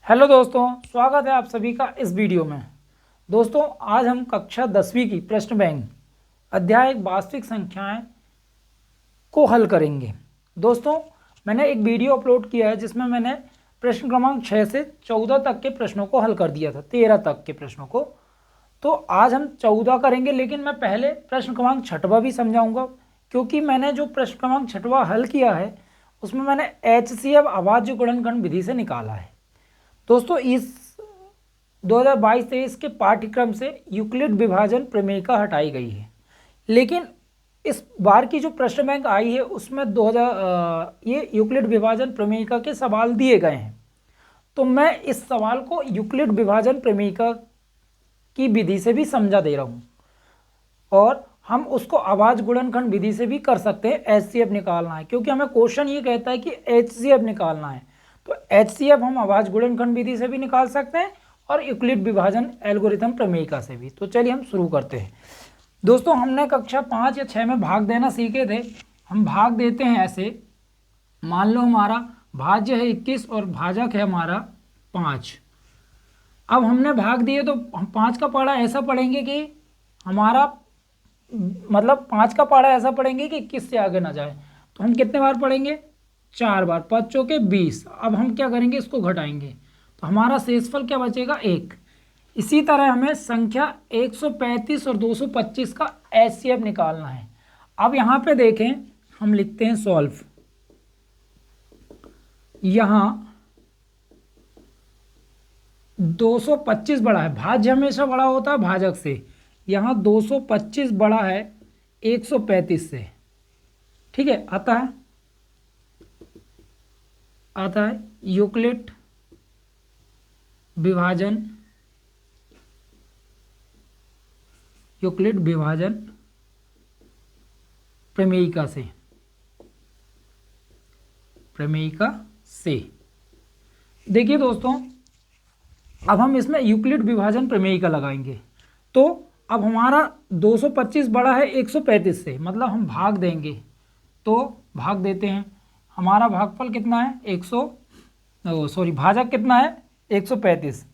Hello दोस्तों, स्वागत है आप सभी का इस वीडियो में। दोस्तों, आज हम कक्षा 10वीं की प्रश्न बैंक अध्याय वास्तविक संख्याएं को हल करेंगे। दोस्तों, मैंने एक वीडियो अपलोड किया है जिसमें मैंने प्रश्न क्रमांक 6 से 14 तक के प्रश्नों को हल कर दिया था, 13 तक के प्रश्नों को। तो आज हम 14 करेंगे, लेकिन मैं पहले प्रश्न क्रमांक 6वां भी समझाऊंगा, क्योंकि मैंने जो प्रश्न क्रमांक 6वां हल किया है उसमें मैंने HCF अभाज्य गुणनखंड विधि से निकाला है। दोस्तों, इस 2022-23 के पाठ्यक्रम से यूक्लिड विभाजन प्रमेयिका हटाई गई है, लेकिन इस बार की जो प्रश्न बैंक आई है उसमें ये यूक्लिड विभाजन प्रमेयिका के सवाल दिए गए हैं। तो मैं इस सवाल को यूक्लिड विभाजन प्रमेयिका की विधि से भी समझा दे रहा हूँ, और हम उसको अभाज्य गुणनखंड विधि से भी कर सकते हैं। HCF निकालना है, क्योंकि हमें क्वेश्चन ये कहता है कि HCF निकालना है, तो HCF हम अभाज्य गुणनखंड विधि से भी निकाल सकते हैं और यूक्लिड विभाजन एल्गोरिथम प्रमेयिका से भी। तो चलिए हम शुरू करते हैं। दोस्तों, हमने कक्षा 5 या 6 में भाग देना सीखे थे। हम भाग देते हैं ऐसे, मान लो हमारा भाज्य है 21 और भाजक है हमारा 5। अब हमने भाग दिए तो हम 5 का पढ़ा ऐसा पढ़ेंगे कि हमारा मतलब 5 का पढ़ा ऐसा पढ़ेंगे कि 21 से आगे ना जाए। तो हम कितने बार पढ़ेंगे? 4 बार। 5 चौके 20। अब हम क्या करेंगे, इसको घटाएंगे तो हमारा शेषफल क्या बचेगा? 1। इसी तरह हमें संख्या 135 और 225 का HCF निकालना है। अब यहाँ पे देखें, हम लिखते हैं सॉल्व। यहाँ 225 बड़ा है, भाज्य हमेशा बड़ा होता है भाजक से। यहाँ 225 बड़ा है 135 से। ठीक है, आता है यूक्लिड विभाजन प्रमेयिका से। देखिए दोस्तों, अब हम इसमें यूक्लिड विभाजन प्रमेयिका लगाएंगे। तो अब हमारा 225 बड़ा है 135 से, मतलब हम भाग देंगे। तो भाग देते हैं, हमारा भागफल कितना है? भाजक कितना है? 135।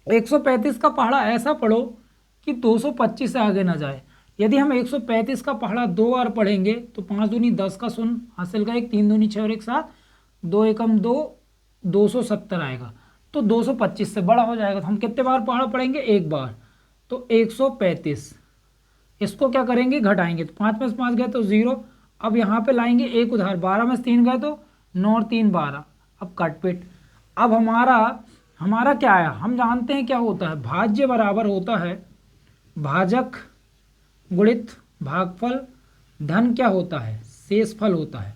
135 का पहाड़ा ऐसा पढ़ो कि 225 से आगे ना जाए। यदि हम 135 का पहाड़ा 2 बार पढ़ेंगे तो 5 दूनी 10 का 0 हासिल का 1, 3 दूनी 6 और 1 7, 2 एकम 2, 270 आएगा। तो 225 से बड़ा हो जाएगा। तो हम कितने बार पहाड़ा पढ़ेंगे? 1 बार। तो 135, इसको क्या करेंगे? घटाएंगे। तो 5 में से 5 गए तो 0। अब यहाँ पे लाएंगे एक उधार, 12 में से 3 गए तो 9 और 3 12। अब काटपिट। अब हमारा क्या आया? हम जानते हैं क्या होता है, भाज्य बराबर होता है भाजक गुणित भागफल धन क्या होता है? शेषफल होता है।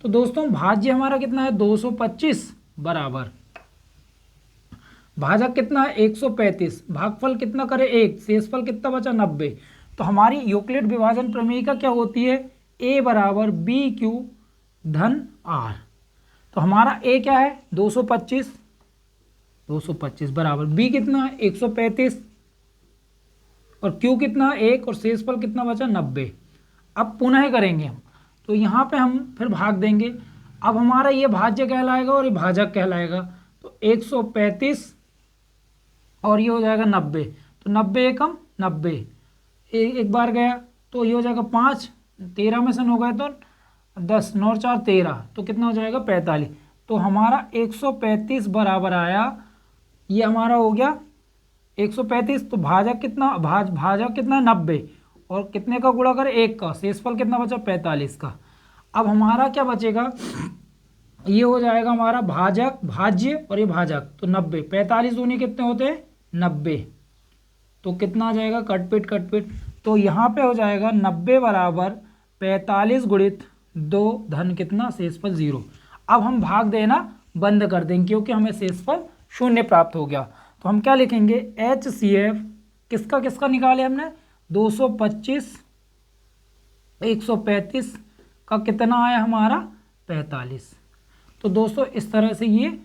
तो दोस्तों, भाज्य हमारा कितना है? 225 बराबर भाजक कितना है? 135। भागफल कितना करे? 1। शेषफल कितना बचा? 90। तो हमारी यूक्लिड विभाजन प्रमेयिका क्या होती है? A बराबर BQ धन R। तो हमारा A क्या है? 225 बराबर B कितना है? 135, और Q कितना है? 1, और शेषफल कितना बचा? 90। अब पुनः करेंगे हम, तो यहाँ पे हम फिर भाग देंगे। अब हमारा ये भाज्य कहलाएगा और ये भाजक कहलाएगा। तो 135 और ये हो जाएगा 90। तो 90 एकम 90, एक बार गया तो ये हो जाएगा 5। 13 में से 9 गए तो 10, 9 और 4 13, तो कितना हो जाएगा? 45। तो हमारा 135 बराबर आया, ये हमारा हो गया 135। तो भाजक कितना? भाजक कितना है? 90, और कितने का गुणा करें? 1 का। शेषफल कितना बचा? 45 का। अब हमारा क्या बचेगा? ये हो जाएगा हमारा भाज्य और ये भाजक। तो 90, 45 दूनी कितने होते हैं? 90। तो कितना आ जाएगा? कटपिट। तो यहाँ पे हो जाएगा 90 बराबर 45 गुणित 2 धन कितना? शेषफल 0। अब हम भाग देना बंद कर देंगे, क्योंकि हमें शेषफल 0 प्राप्त हो गया। तो हम क्या लिखेंगे? HCF किसका निकाले हमने? 225, 135 का कितना आया हमारा? 45। तो दोस्तों, इस तरह से ये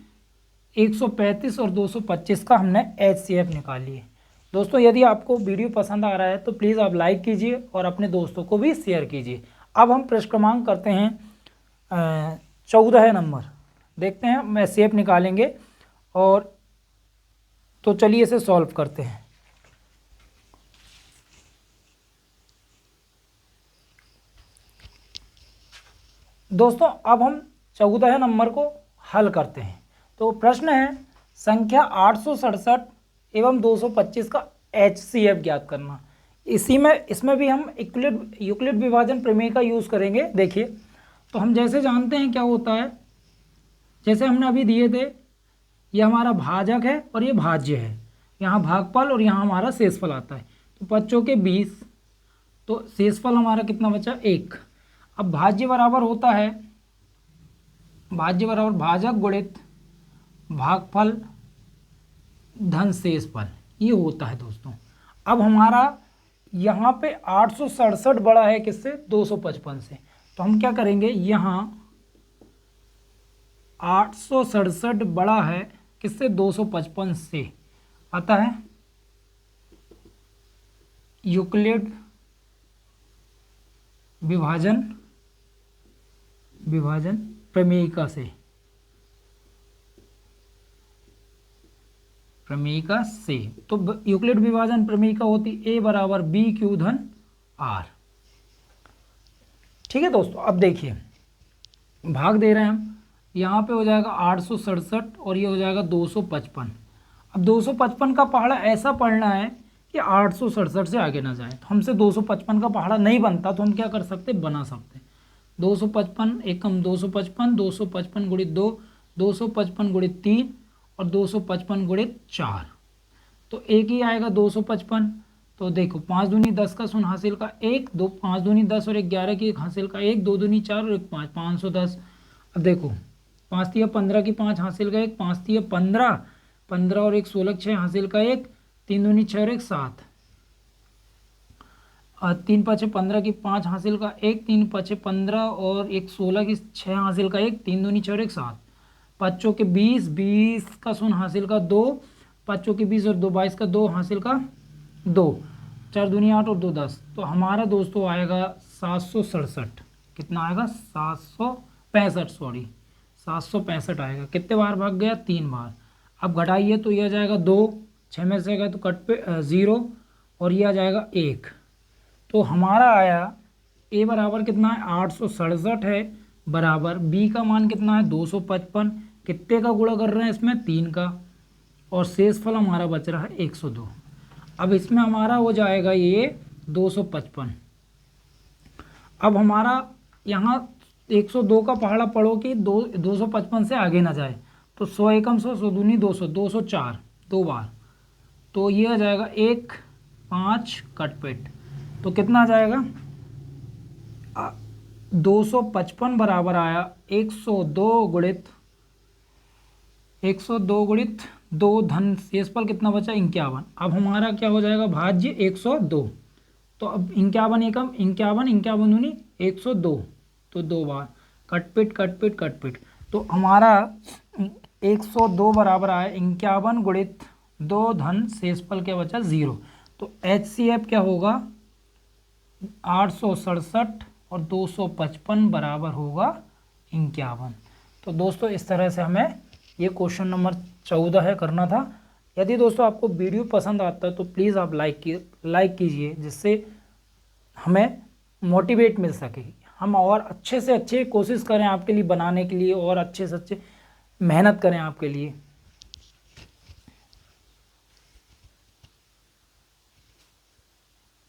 135 और 225 का हमने HCF निकाल लिए। दोस्तों, यदि आपको वीडियो पसंद आ रहा है तो प्लीज़ आप लाइक कीजिए और अपने दोस्तों को भी शेयर कीजिए। अब हम प्रश्न क्रमांक करते हैं 14 नंबर। देखते हैं, हम HCF निकालेंगे और तो चलिए इसे सॉल्व करते हैं। दोस्तों अब हम 14 नंबर को हल करते हैं। तो प्रश्न है संख्या 867 एवं 225 का HCF ज्ञात करना। इसमें भी हम यूक्लिड विभाजन प्रमेय का यूज़ करेंगे। देखिए, तो हम जैसे जानते हैं क्या होता है, जैसे हमने अभी दिए थे, ये हमारा भाजक है और ये भाज्य है, यहाँ भागफल और यहाँ हमारा शेषफल आता है। तो 5 के 20, तो शेषफल हमारा कितना बचा 1। अब भाज्य बराबर होता है, भाज्य बराबर भाजक गुणित भागफल धन शेषफल, ये होता है दोस्तों। अब हमारा यहाँ पे 867 बड़ा है किससे, 255 से। तो हम क्या करेंगे, यहाँ 867 बड़ा है किससे, 255 से। आता है यूक्लिड विभाजन प्रमेयिका से, तो यूक्लिड विभाजन प्रमेयिका होती A बराबर BQ धन R। ठीक है दोस्तों, अब देखिए भाग दे रहे हैं हम, यहाँ पे हो जाएगा 867 और ये हो जाएगा 255। अब 255 का पहाड़ा ऐसा पढ़ना है कि 867 से आगे ना जाए। तो हमसे 255 का पहाड़ा नहीं बनता, तो हम क्या कर सकते, बना सकते 255 एकम 255, 255 गुणित 2, 255 गुणित 3 और 255 गुणित 4, तो एक ही आएगा 255। तो देखो 5 दूनी 10 का शून्य हासिल का 1, 2 5 दूनी 10 और 11 की 1 हासिल का 1, 2 दूनी 4 और 1 5, 510। अब देखो 5 तिया 15 की 5 हासिल का 1, 5 तिया 15, 15 और 1 16 6 हासिल का 1, 3 दूनी 6 और 1 7, 3 5 15 की 5 हासिल का 1, 3 5 15 और 1 16 की 6 हासिल का 1, 3 दूनी 6 और 1 7, 5 के 20, 20 का शून्य हासिल का 2, 5 के 20 और 2 22 का 2 हासिल का 2, 4 दूनी 8 और 2 10। तो हमारा दोस्तों आएगा 767। कितना आएगा, 765, सॉरी 765 आएगा। कितने बार भाग गया, 3 बार। अब घटाइए तो यह आ जाएगा 2, 6 में से गए तो कट पे 0 और ये आ जाएगा 1। तो हमारा आया A बराबर कितना है, 867 है, बराबर B का मान कितना है, 255। कितने का गुणा कर रहे हैं इसमें, 3 का, और शेषफल हमारा बच रहा है 102। अब इसमें हमारा हो जाएगा ये 255। अब हमारा यहाँ 102 का पहाड़ा पढ़ो कि 255 से आगे ना जाए। तो 100 एकम 100, 100 दूनी 200, 204 2 बार, तो ये आ जाएगा 1 5 कटपेट। तो कितना आ जाएगा, 255 बराबर आया 102 गुणित 2 धन शेषफल कितना बचा, 51। अब हमारा क्या हो जाएगा, भाज्य 102। तो अब 51 एकम 51, 51 दूनी 102, तो 2 बार, कटपिट। तो हमारा 102 बराबर आया 51 गुणित 2 धन शेषफल क्या बचा, 0। तो HCF क्या होगा, 867 और 255 बराबर होगा 51। तो दोस्तों इस तरह से हमें ये क्वेश्चन नंबर 14 है करना था। यदि दोस्तों आपको वीडियो पसंद आता है तो प्लीज़ आप लाइक कीजिए, जिससे हमें मोटिवेट मिल सके, हम और अच्छे से अच्छे कोशिश करें आपके लिए बनाने के लिए, और अच्छे से अच्छे मेहनत करें आपके लिए।